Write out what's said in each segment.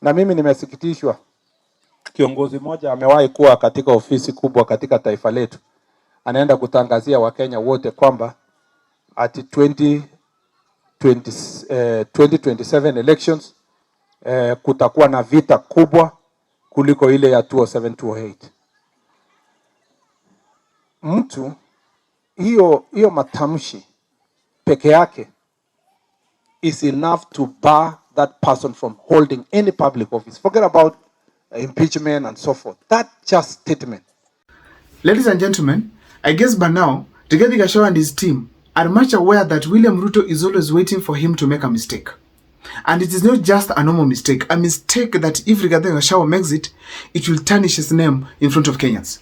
Na mimi nimesikitishwa, kiongozi mmoja amewahi kuwa katika ofisi kubwa katika taifa letu, anaenda kutangazia Wakenya wote kwamba at 2027 elections kutakuwa na vita kubwa kuliko ile ya 2007-2008. Mtu hiyo matamshi peke yake is enough to bar that person from holding any public office. Forget about impeachment and so forth. That just statement. Ladies and gentlemen, I guess by now, Rigathi Gachagua and his team are much aware that William Ruto is always waiting for him to make a mistake. And it is not just a normal mistake, a mistake that if Rigathi Gachagua makes it, it will tarnish his name in front of Kenyans.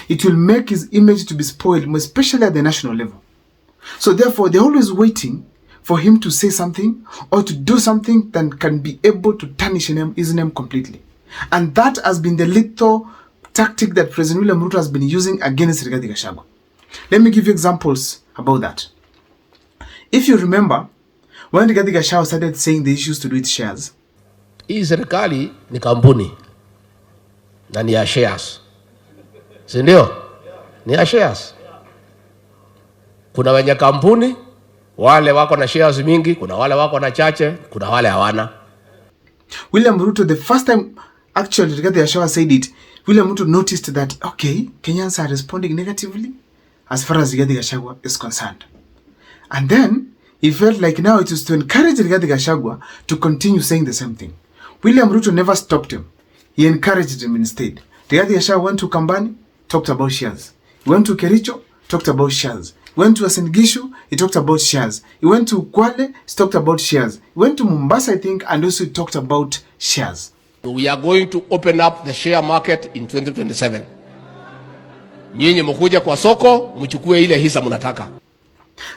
It will make his image to be spoiled, especially at the national level. So therefore, they're always waiting for him to say something or to do something that can be able to tarnish his name completely. And that has been the lethal tactic that President William Ruto has been using against Rigathi Gachagua. Let me give you examples about that. If you remember, when Rigathi Gachagua started saying the issues to do with shares. Hii serikali ni kampuni na ni ya shares. Si ndio? Ni ya shares. Kuna wenye kampuni, wale wako na shares mingi, kuna wale wako na chache, kuna wale hawana. William Ruto, the first time actually Rigathi Gachagua said it, William Ruto noticed that, okay, Kenyans are responding negatively as far as Rigathi Gachagua is concerned. And then he felt like now it was to encourage Rigathi Gachagua to continue saying the same thing. William Ruto never stopped him. He encouraged him instead. Rigathi Gachagua went to Kambani, talked about shares. He went to Kericho, talked about shares. He went to Uasin Gishu, he talked about shares. He went to Kwale, he talked about shares. He went to Mombasa, I think, and also talked about shares. We are going to open up the share market in 2027. Nyinyi mkuja kwa soko, mchukue ile hisa mnataka.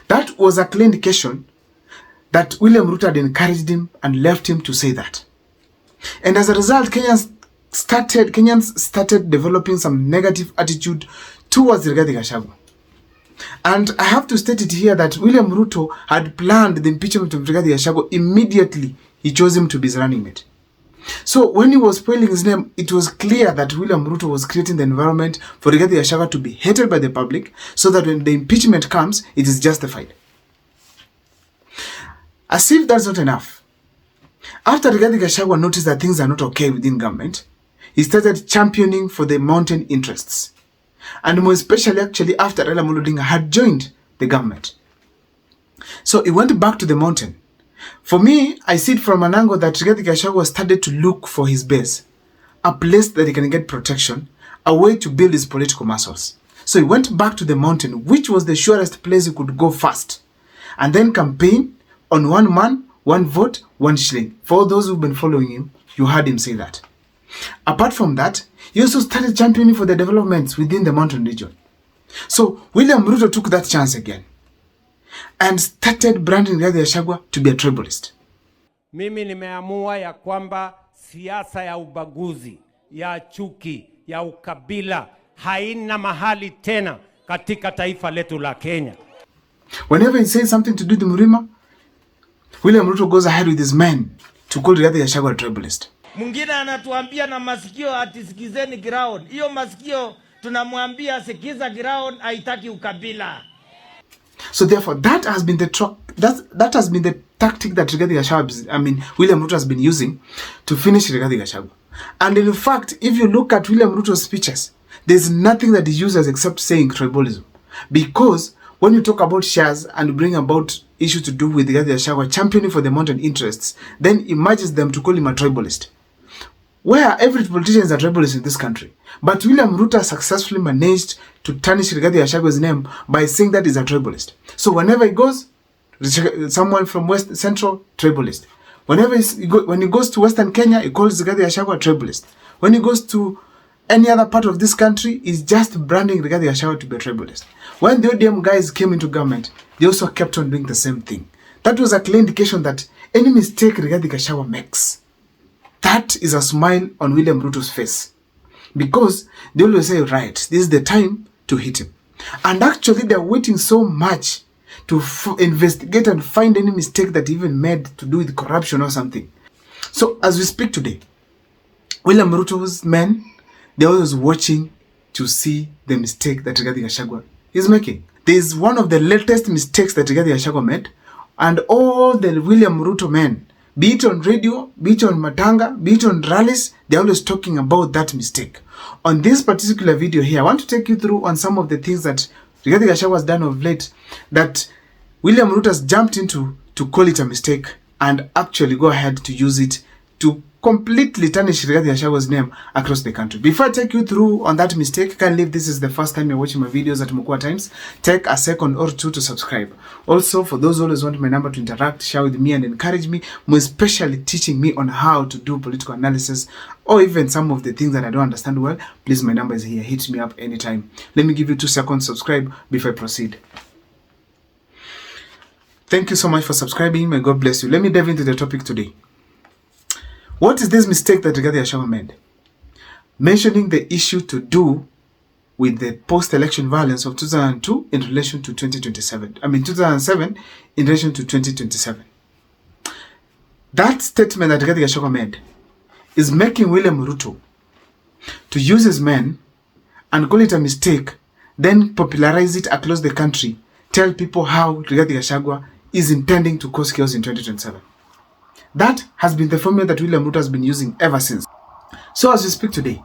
That was a clear indication that William Ruto had encouraged him and left him to say that. And as a result, Kenyans started developing some negative attitude towards Rigathi Gachagua. And I have to state it here that William Ruto had planned the impeachment of Rigathi Gachagua immediately he chose him to be his running mate. So when he was spoiling his name, it was clear that William Ruto was creating the environment for Rigathi Gachagua to be hated by the public so that when the impeachment comes, it is justified. As if that's not enough, after Rigathi Gachagua noticed that things are not okay within government, he started championing for the mountain interests. And more especially actually after Raila Amolo Odinga had joined the government. So he went back to the mountain. For me, I see it from an angle that Rigathi Gachagua started to look for his base, a place that he can get protection, a way to build his political muscles. So he went back to the mountain, which was the surest place he could go first, and then campaign on one man, one vote, one shilling. For those who've been following him, you heard him say that. Apart from that, he also started championing for the developments within the mountain region. So William Ruto took that chance again and started branding Rigathi Gachagua to be a tribalist. Mimi nimeamua ya kwamba siasa ya ubaguzi, ya chuki, ya ukabila haina mahali tena katika taifa letu la Kenya. Whenever he says something to do with Murima, William Ruto goes ahead with his men to call Rigathi Gachagua a tribalist. Mwingine anatuambia na masikio ati sikizeni ground. Hiyo masikio tunamwambia sikiza ground, haitaki ukabila. So therefore, that has been the tactic that Rigathi Gachagua, William Ruto has been using to finish Rigathi Gachagua. And in fact, if you look at William Ruto's speeches, there's nothing that he uses except saying tribalism. Because when you talk about shares and bring about issues to do with Rigathi Gachagua championing for the mountain interests, then it merges them to call him a tribalist. Where every politician is a tribalist in this country. But William Ruto successfully managed to tarnish Rigathi Gachagua's name by saying that he's a tribalist. So whenever he goes, someone from West Central, tribalist. When he goes to Western Kenya, he calls Rigathi Gachagua a tribalist. When he goes to any other part of this country, he's just branding Rigathi Gachagua to be a tribalist. When the ODM guys came into government, they also kept on doing the same thing. That was a clear indication that any mistake Rigathi Gachagua makes, that is a smile on William Ruto's face. Because they always say, right, this is the time to hit him. And actually, they're waiting so much to investigate and find any mistake that he even made to do with corruption or something. So as we speak today, William Ruto's men, they're always watching to see the mistake that Rigathi Gachagua is making. There is one of the latest mistakes that Rigathi Gachagua made, and all the William Ruto men, be it on radio, be it on Matanga, be it on rallies, they're always talking about that mistake. On this particular video here, I want to take you through on some of the things that Rigathi Gachagua has done of late that William Ruto has jumped into to call it a mistake and actually go ahead to use it to completely tarnish Rigathi Gachagua's name across the country. Before I take you through on that mistake, kindly if this is the first time you're watching my videos at Mukua Times, take a second or two to subscribe. Also, for those who always want my number to interact, share with me and encourage me, more especially teaching me on how to do political analysis or even some of the things that I don't understand well, please, my number is here. Hit me up anytime. Let me give you 2 seconds to subscribe before I proceed. Thank you so much for subscribing. May God bless you. Let me dive into the topic today. What is this mistake that Rigathi Gachagua made? Mentioning the issue to do with the post-election violence of 2002 in relation to 2027. 2007 in relation to 2027. That statement that Rigathi Gachagua made is making William Ruto to use his men and call it a mistake, then popularize it across the country, tell people how Rigathi Gachagua is intending to cause chaos in 2027. That has been the formula that William Ruto has been using ever since. So as we speak today,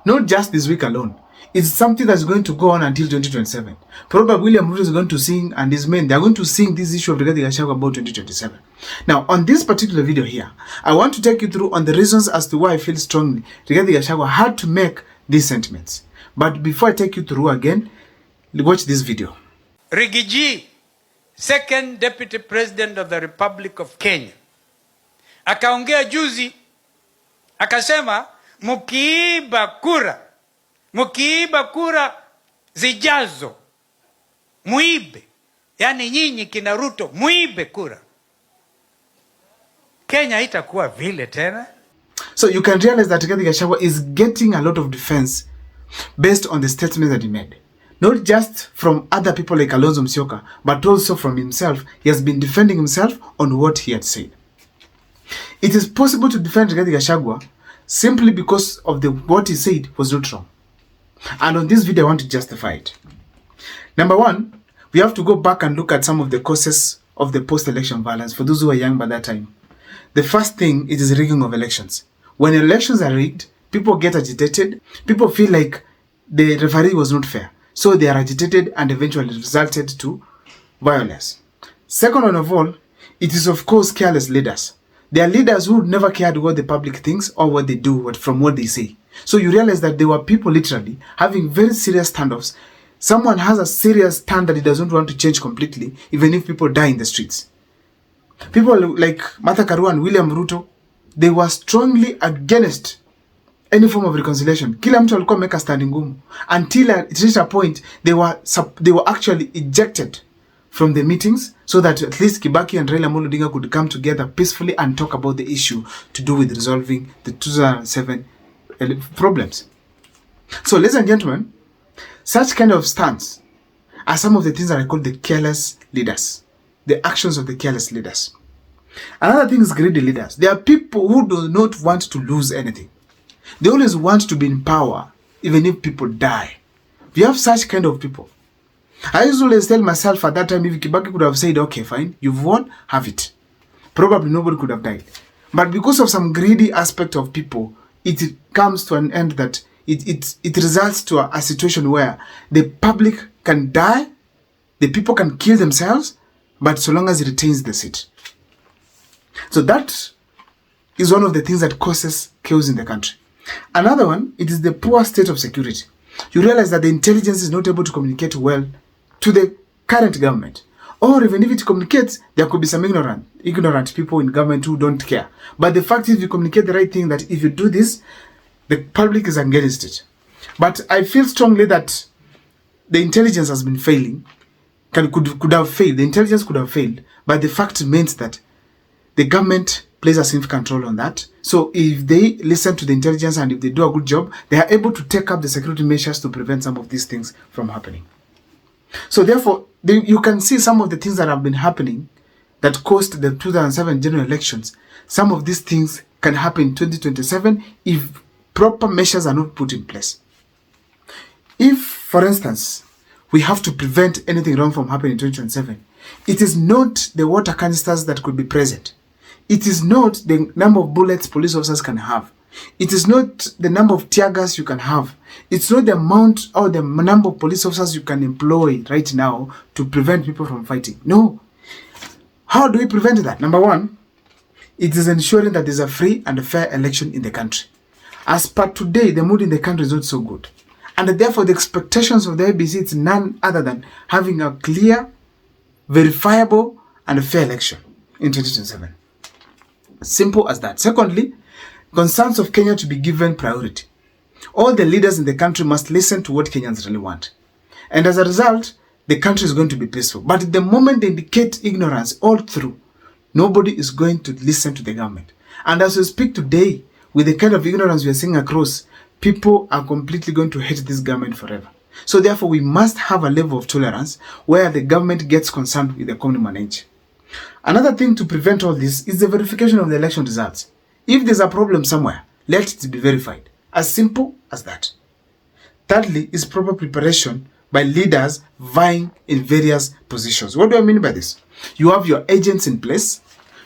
not just this week alone, it's something that's going to go on until 2027. Probably William Ruto is going to sing, and his men, they're going to sing this issue of Rigathi Gachagua about 2027. Now, on this particular video here, I want to take you through on the reasons as to why I feel strongly Rigathi Gachagua had to make these sentiments. But before I take you through again, watch this video. Rigiji, second deputy president of the Republic of Kenya, akaongea juzi, akasema mkiiba kura zijazo muibe, yani nyinyi kina Ruto muibe kura, Kenya itakuwa vile tena. So you can realize that Rigathi Gachagua is getting a lot of defense based on the statements that he made. Not just from other people like Kalonzo Musyoka, but also from himself. He has been defending himself on what he had said. It is possible to defend Rigathi Gachagua simply because of what he said was not wrong. And on this video, I want to justify it. Number one, we have to go back and look at some of the causes of the post-election violence for those who were young by that time. The first thing is the rigging of elections. When elections are rigged, people get agitated. People feel like the referee was not fair. So they are agitated and eventually resulted to violence. Second one of all, it is of course careless leaders. They are leaders who never cared what the public thinks or what they do from what they say. So you realize that there were people literally having very serious standoffs. Someone has a serious stand that he doesn't want to change completely, even if people die in the streets. People like Martha Karua and William Ruto, they were strongly against any form of reconciliation. Kila mtu alikuwa make a standing ngumu. Until it reached a point, they were actually ejected from the meetings so that at least Kibaki and Raila Amolo Odinga could come together peacefully and talk about the issue to do with resolving the 2007 problems. So, ladies and gentlemen, such kind of stance are some of the things that I call the careless leaders, the actions of the careless leaders. Another thing is greedy leaders. There are people who do not want to lose anything. They always want to be in power, even if people die. We have such kind of people. I used to always tell myself at that time, if Kibaki could have said, okay, fine, you've won, have it. Probably nobody could have died. But because of some greedy aspect of people, it comes to an end that it results to a situation where the public can die, the people can kill themselves, but so long as it retains the seat. So that is one of the things that causes chaos in the country. Another one, it is the poor state of security. You realize that the intelligence is not able to communicate well to the current government. Or even if it communicates, there could be some ignorant people in government who don't care. But the fact is, you communicate the right thing, that if you do this, the public is against it. But I feel strongly that the intelligence has been failing, could have failed. The intelligence could have failed. But the fact remains that the government plays a significant role on that. So if they listen to the intelligence and if they do a good job, they are able to take up the security measures to prevent some of these things from happening. So therefore, you can see some of the things that have been happening that caused the 2007 general elections. Some of these things can happen in 2027 if proper measures are not put in place. If, for instance, we have to prevent anything wrong from happening in 2027, it is not the water canisters that could be present. It is not the number of bullets police officers can have. It is not the number of tear gas you can have. It's not the amount or the number of police officers you can employ right now to prevent people from fighting. No. How do we prevent that? Number one, it is ensuring that there's a free and a fair election in the country. As per today, the mood in the country is not so good. And therefore, the expectations of the IEBC is none other than having a clear, verifiable, and a fair election in 2027. Simple as that. Secondly, concerns of Kenya to be given priority. All the leaders in the country must listen to what Kenyans really want. And as a result, the country is going to be peaceful. But the moment they indicate ignorance all through, nobody is going to listen to the government. And as we speak today, with the kind of ignorance we are seeing across, people are completely going to hate this government forever. So therefore, we must have a level of tolerance where the government gets concerned with the common manage. Another thing to prevent all this is the verification of the election results. If there's a problem somewhere, let it be verified. As simple as that. Thirdly is proper preparation by leaders vying in various positions. What do I mean by this? You have your agents in place.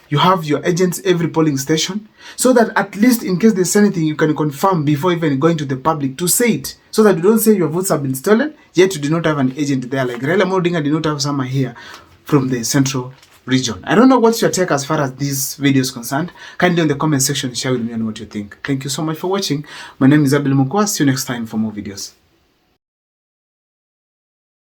You have your agents every polling station, so that at least in case there's anything, you can confirm before even going to the public to say it, so that you don't say your votes have been stolen, yet you do not have an agent there. Like Raila Odinga did not have someone here from the central region. I don't know what's your take as far as this video is concerned. Kindly in the comment section share with me on what you think. Thank you so much for watching. My name is Abel Mukwa. See you next time for more videos.